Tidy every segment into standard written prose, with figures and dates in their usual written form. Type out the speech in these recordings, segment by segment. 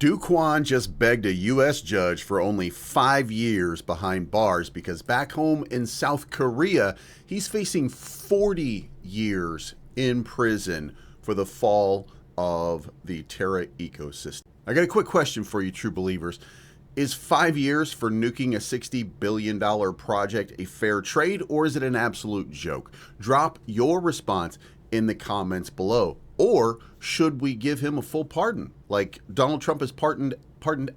Kwon just begged a U.S. judge for only 5 years behind bars because back home in South Korea, he's facing 40 years in prison for the fall of the Terra ecosystem. I got a quick question for you, true believers. Is 5 years for nuking a $60 billion project a fair trade, or is it an absolute joke? Drop your response in the comments below. Or should we give him a full pardon, like Donald Trump has pardoned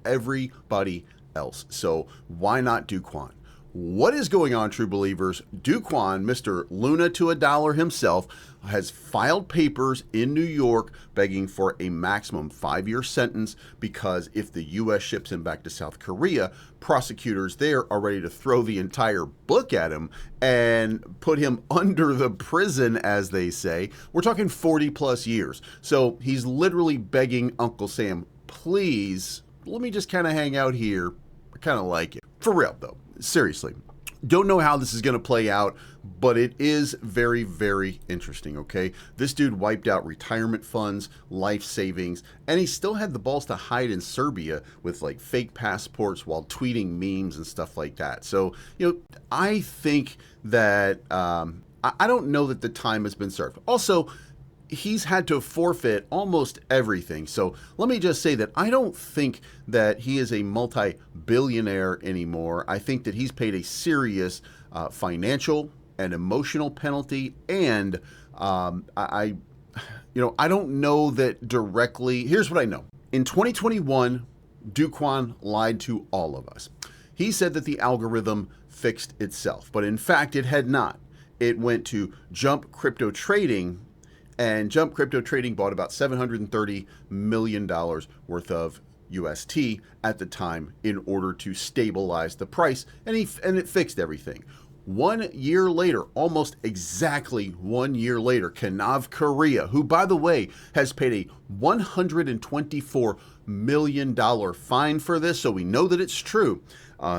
everybody else? So why not Kwon? What is going on, true believers? Kwon, Mr. Luna to a dollar himself, has filed papers in New York begging for a maximum 5-year sentence because if the U.S. ships him back to South Korea, prosecutors there are ready to throw the entire book at him and put him under the prison, as they say. We're talking 40 plus years. So he's literally begging Uncle Sam, please, let me just kind of hang out here. I kind of like it. For real, though. Seriously. Don't know how this is going to play out, but it is very, very interesting, okay? This dude wiped out retirement funds, life savings, and he still had the balls to hide in Serbia with like fake passports while tweeting memes and stuff like that. So, I think that, I don't know that the time has been served. Also, he's had to forfeit almost everything. So let me just say that I don't think that he is a multi-billionaire anymore. I think that he's paid a serious financial and emotional penalty. And I don't know that directly. Here's what I know. In 2021, Kwon lied to all of us. He said that the algorithm fixed itself, but in fact, it had not. It went to Jump Crypto Trading, and Jump Crypto Trading bought about $730 million worth of UST at the time in order to stabilize the price, and it fixed everything. 1 year later, almost exactly 1 year later, Kanav Korea, who by the way has paid a $124 million fine for this, so we know that it's true.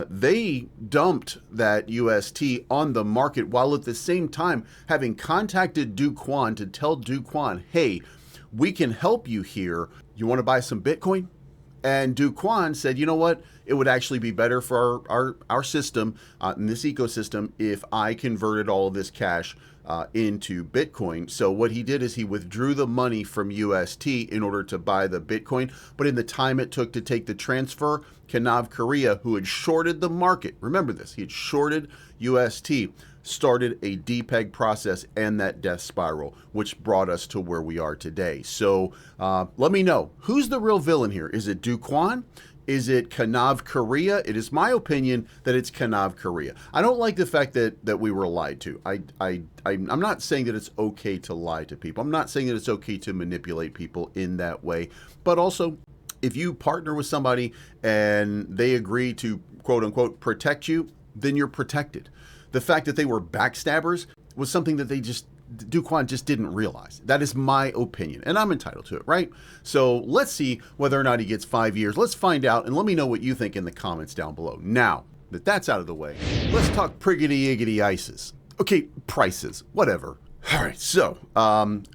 They dumped that UST on the market while at the same time having contacted Kwon to tell Kwon, hey, we can help you here. You want to buy some Bitcoin? And Kwon said, you know what? It would actually be better for our system in this ecosystem if I converted all of this cash into Bitcoin. So what he did is he withdrew the money from UST in order to buy the Bitcoin. But in the time it took to take the transfer, Kanav Korea, who had shorted the market, remember this, he had shorted UST, started a depeg process and that death spiral, which brought us to where we are today. So let me know, who's the real villain here? Is it Kwon? Is it Kanav Korea? It is my opinion that it's Kanav Korea. I don't like the fact that we were lied to. I'm not saying that it's okay to lie to people. I'm not saying that it's okay to manipulate people in that way. But also, if you partner with somebody and they agree to, quote unquote, protect you, then you're protected. The fact that they were backstabbers was something that Kwon just didn't realize. That is my opinion, and I'm entitled to it, right? So let's see whether or not he gets 5 years. Let's find out, and let me know what you think in the comments down below. Now that that's out of the way, let's talk priggity-iggity ices. Okay, prices, whatever. All right, so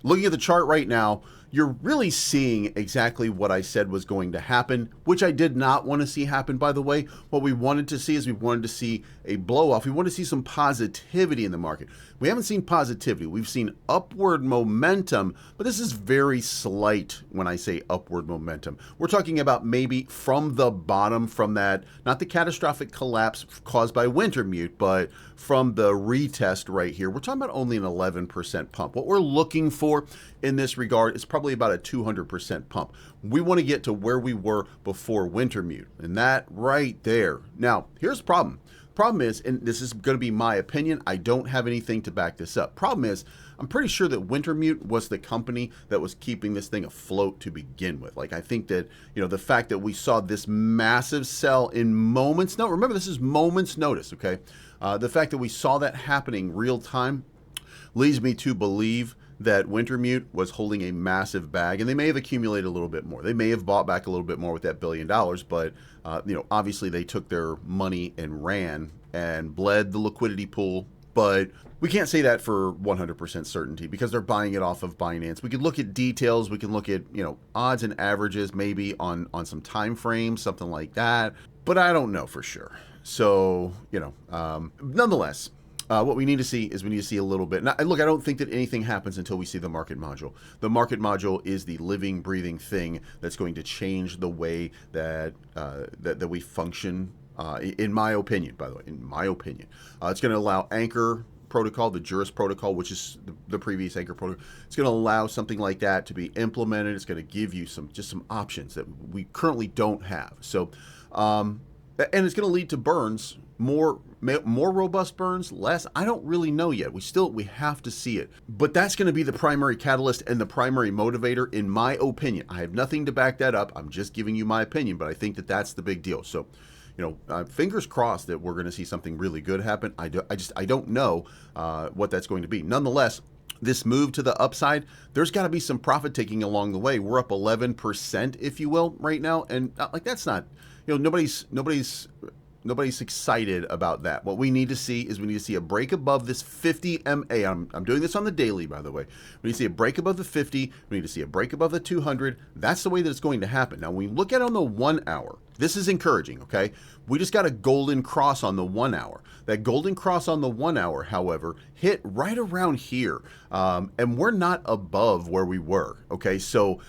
looking at the chart right now, you're really seeing exactly what I said was going to happen, which I did not want to see happen, by the way. What we wanted to see is we wanted to see a blow off. We wanted to see some positivity in the market. We haven't seen positivity. We've seen upward momentum, but this is very slight when I say upward momentum. We're talking about maybe from the bottom, from that, not the catastrophic collapse caused by Wintermute, but from the retest right here. We're talking about only an 11% pump. What we're looking for in this regard is probably about a 200% pump. We want to get to where we were before Wintermute, and that right there. Now, here's the problem. Problem is, and this is going to be my opinion, I don't have anything to back this up. Problem is, I'm pretty sure that Wintermute was the company that was keeping this thing afloat to begin with. Like, I think that, the fact that we saw this massive sell in moments, no, remember, this is moments notice, okay? The fact that we saw that happening real time leads me to believe that Wintermute was holding a massive bag, and they may have accumulated a little bit more. They may have bought back a little bit more with that $1 billion, but obviously they took their money and ran and bled the liquidity pool but we can't say that for 100% certainty because they're buying it off of Binance. We could look at details. We can look at, odds and averages maybe on some time frames, something like that. But I don't know for sure. So, nonetheless, what we need to see is we need to see a little bit. Now, look, I don't think that anything happens until we see the market module. The market module is the living, breathing thing that's going to change the way that that we function. In my opinion, by the way, it's going to allow Anchor protocol, the Juris protocol, which is the previous Anchor protocol. It's going to allow something like that to be implemented. It's going to give you some options that we currently don't have. So, and it's going to lead to burns, more robust burns, less. I don't really know yet. We have to see it. But that's going to be the primary catalyst and the primary motivator, in my opinion. I have nothing to back that up. I'm just giving you my opinion, but I think that that's the big deal. So, fingers crossed that we're going to see something really good happen. I don't know what that's going to be. Nonetheless, this move to the upside, there's got to be some profit taking along the way. We're up 11%, if you will, right now, and that's not, nobody's excited about that. What we need to see is we need to see a break above this 50 MA. I'm doing this on the daily, by the way. We need to see a break above the 50. We need to see a break above the 200. That's the way that it's going to happen. Now, when we look at it on the 1 hour, this is encouraging, okay? We just got a golden cross on the 1 hour. That golden cross on the 1 hour, however, hit right around here. And we're not above where we were, okay? So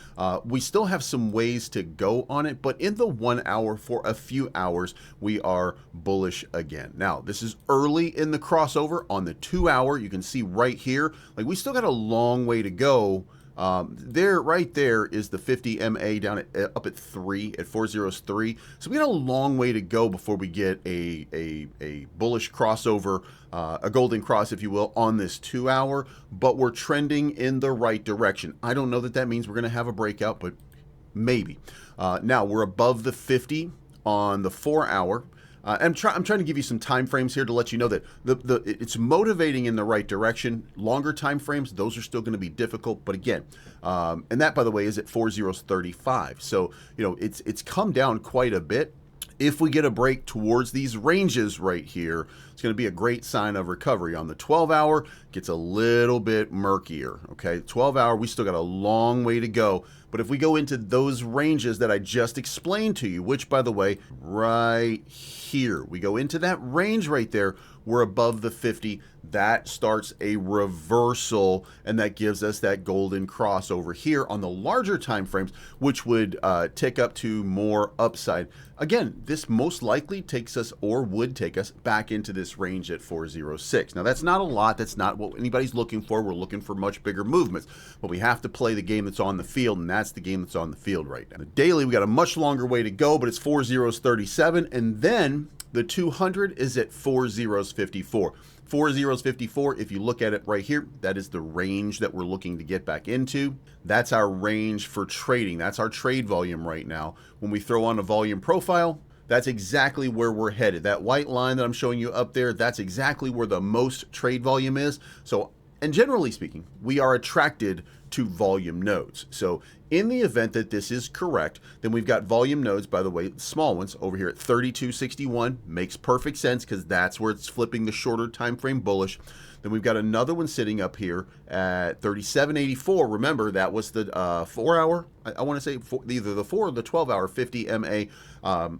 we still have some ways to go on it, but in the 1 hour for a few hours, we are bullish again. Now, this is early in the crossover. On the 2 hour, you can see right here, we still got a long way to go. Right there is the 50 MA down up at 403. So we got a long way to go before we get a bullish crossover, a golden cross, if you will, on this 2 hour, but we're trending in the right direction. I don't know that means we're going to have a breakout, but maybe. Now we're above the 50 on the 4 hour. I'm trying to give you some time frames here to let you know that it's motivating in the right direction. Longer time frames, those are still going to be difficult. But again, and that, by the way, is at 4035. So it's come down quite a bit. If we get a break towards these ranges right here, it's going to be a great sign of recovery. On the 12 hour, gets a little bit murkier. Okay, 12 hour, we still got a long way to go. But if we go into those ranges that I just explained to you, which, by the way, right here, we go into that range right there, we're above the 50. That starts a reversal, and that gives us that golden cross over here on the larger time frames, which would tick up to more upside. Again, this most likely takes us, or would take us, back into this range at 406. Now, that's not a lot. That's not what anybody's looking for. We're looking for much bigger movements, but we have to play the game that's on the field, and that's the game that's on the field right now. The daily, we got a much longer way to go, but it's 4037, and then the 200 is at 4054. 4054, if you look at it right here, that is the range that we're looking to get back into. That's our range for trading. That's our trade volume right now. When we throw on a volume profile, that's exactly where we're headed. That white line that I'm showing you up there, that's exactly where the most trade volume is. So, and generally speaking, we are attracted to volume nodes. So in the event that this is correct, then we've got volume nodes, by the way, small ones over here at 3261. Makes perfect sense because that's where it's flipping the shorter time frame bullish. Then we've got another one sitting up here at 3784. Remember, that was the 4 hour. I want to say either the 4 or the 12 hour 50 MA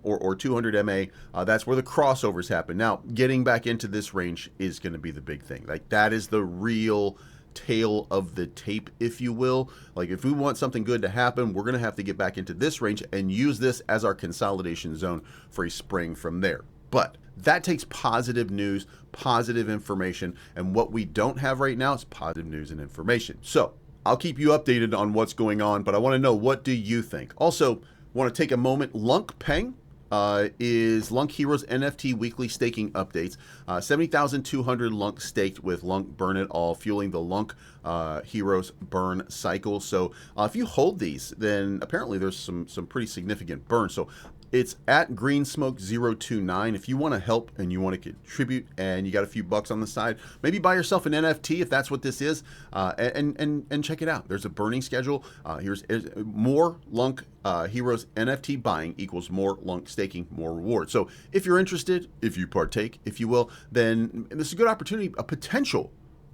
or 200 MA. That's where the crossovers happen. Now, getting back into this range is going to be the big thing. That is the real tail of the tape, if you will. If we want something good to happen, we're going to have to get back into this range and use this as our consolidation zone for a spring from there. But that takes positive news, positive information, and what we don't have right now is positive news and information. So I'll keep you updated on what's going on, but I want to know, what do you think? Also, want to take a moment. Lunk Peng is Lunk Heroes NFT weekly staking updates. 70,200 Lunk staked with Lunk Burn It All, fueling the Lunk Heroes burn cycle. So if you hold these, then apparently there's some pretty significant burn. So it's at GreenSmoke029. If you want to help and you want to contribute and you got a few bucks on the side, maybe buy yourself an NFT if that's what this is, and check it out. There's a burning schedule. Here's more Lunk Heroes NFT buying equals more lunk staking, more reward. So if you're interested, if you partake, if you will, then this is a good opportunity, a potential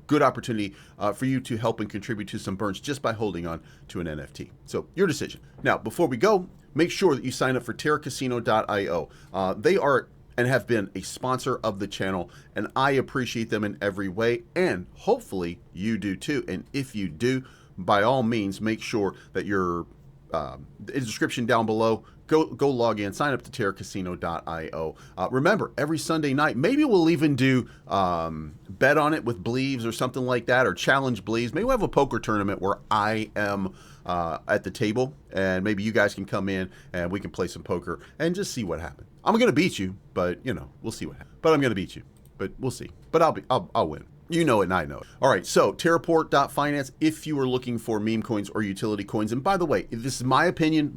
good opportunity for you to help and contribute to some burns just by holding on to an NFT. So your decision. Now, before we go, make sure that you sign up for terracasino.io. They are and have been a sponsor of the channel, and I appreciate them in every way, and hopefully you do too. And if you do, by all means, make sure that you're in the description down below, go log in, sign up to terracasino.io. Remember, every Sunday night, maybe we'll even do bet on it with Bleaves or something like that, or challenge Bleaves. Maybe we'll have a poker tournament where I am at the table, and maybe you guys can come in and we can play some poker and just see what happens. I'm going to beat you, but you know, we'll see what happens. But I'm going to beat you, but we'll see. But I'll win. You know it and I know it. All right, so Terraport.finance if you are looking for meme coins or utility coins. And by the way, this is my opinion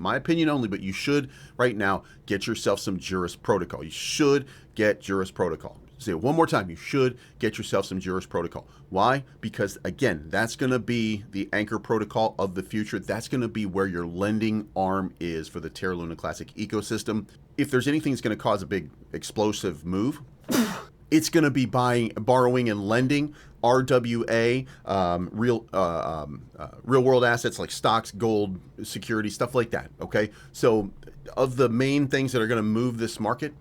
only, but you should right now get yourself some Juris Protocol. You should get Juris Protocol. Say it one more time, you should get yourself some Juris Protocol. Why? Because again, that's going to be the anchor protocol of the future. That's going to be where your lending arm is for the Terra Luna Classic ecosystem. If there's anything that's going to cause a big explosive move, it's going to be borrowing and lending, RWA, real world assets like stocks, gold, securities, stuff like that. Okay, so of the main things that are going to move this market,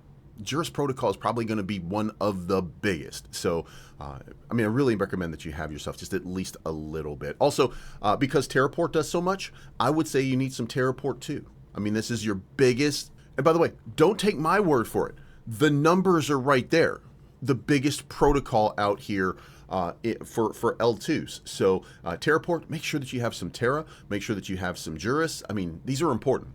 Juris Protocol is probably going to be one of the biggest. So, I mean, I really recommend that you have yourself just at least a little bit. Also, because Terraport does so much, I would say you need some Terraport too. I mean, this is your biggest. And by the way, don't take my word for it. The numbers are right there. The biggest protocol out here for L2s. So Terraport, make sure that you have some Terra, make sure that you have some Juris. I mean, these are important.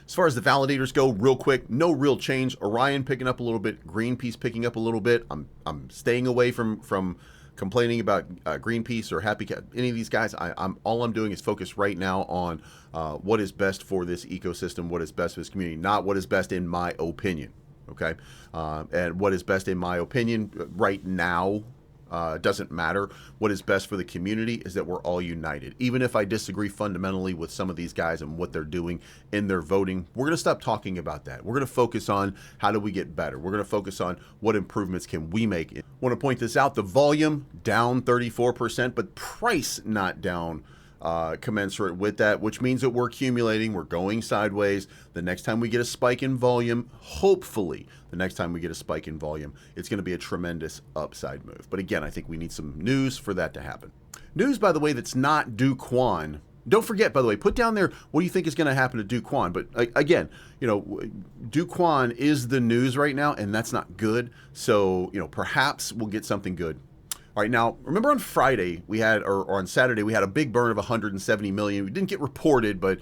As far as the validators go, real quick, no real change. Orion picking up a little bit, Greenpeace picking up a little bit. I'm staying away from complaining about Greenpeace or Happy Cat, any of these guys. All I'm doing is focus right now on what is best for this ecosystem, what is best for this community, not what is best in my opinion. Okay, and what is best in my opinion right now doesn't matter. What is best for the community is that we're all united. Even if I disagree fundamentally with some of these guys and what they're doing in their voting, we're going to stop talking about that. We're going to focus on how do we get better. We're going to focus on what improvements can we make. I want to point this out. The volume down 34%, but price not down commensurate with that, which means that we're accumulating, we're going sideways. The next time we get a spike in volume, hopefully the next time we get a spike in volume, it's going to be a tremendous upside move. But again, I think we need some news for that to happen. News, by the way, that's not do Kwon. Don't forget, by the way, put down there what do you think is going to happen to do Kwon. But again, you know, do Kwon is the news right now, and that's not good. So, you know, perhaps we'll get something good. All right, now, remember on Friday, we had, or on Saturday, we had a big burn of 170 million. We didn't get reported, but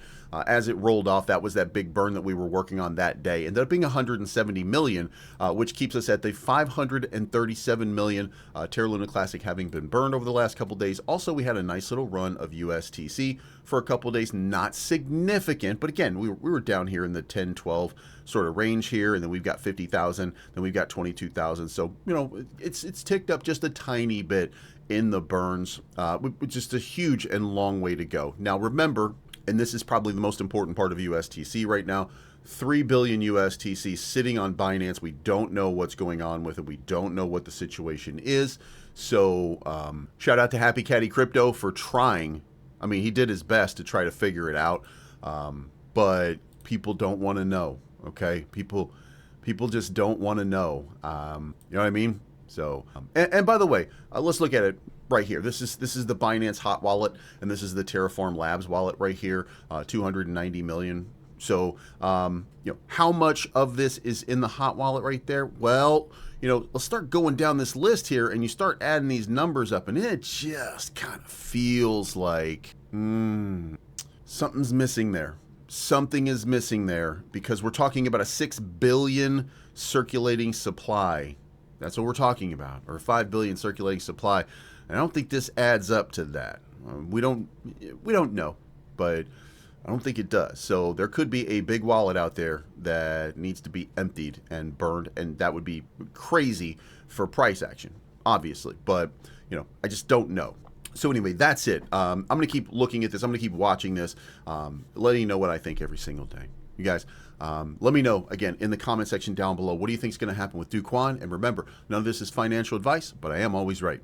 as it rolled off, that was that big burn that we were working on that day. Ended up being 170 million, which keeps us at the 537 million Terra Luna Classic having been burned over the last couple days. Also, we had a nice little run of USTC for a couple days, not significant, but again, we were down here in the 10, 12 sort of range here, and then we've got 50,000, then we've got 22,000. So, you know, it's ticked up just a tiny bit in the burns, just a huge and long way to go. Now, remember, and this is probably the most important part of USTC right now, 3 billion USTC sitting on Binance. We don't know what's going on with it. We don't know what the situation is. So shout out to Happy Caddy Crypto for trying. I mean, he did his best to try to figure it out, but people don't want to know. Okay, people just don't want to know. You know what I mean? So, and by the way, let's look at it right here. This is the Binance hot wallet, and this is the Terraform Labs wallet right here. 290 million. So, you know, how much of this is in the hot wallet right there? Well, you know, let's start going down this list here, and you start adding these numbers up, and it just kind of feels like something's missing there. Something is missing there, because we're talking about a 6 billion circulating supply. That's what we're talking about, or 5 billion circulating supply. And I don't think this adds up to that. We don't know, but I don't think it does. So there could be a big wallet out there that needs to be emptied and burned, and that would be crazy for price action, obviously. But, you know, I just don't know. So anyway, that's it. I'm going to keep looking at this. I'm going to keep watching this, letting you know what I think every single day. You guys, let me know, again, in the comment section down below, what do you think is going to happen with Do Kwon? And remember, none of this is financial advice, but I am always right.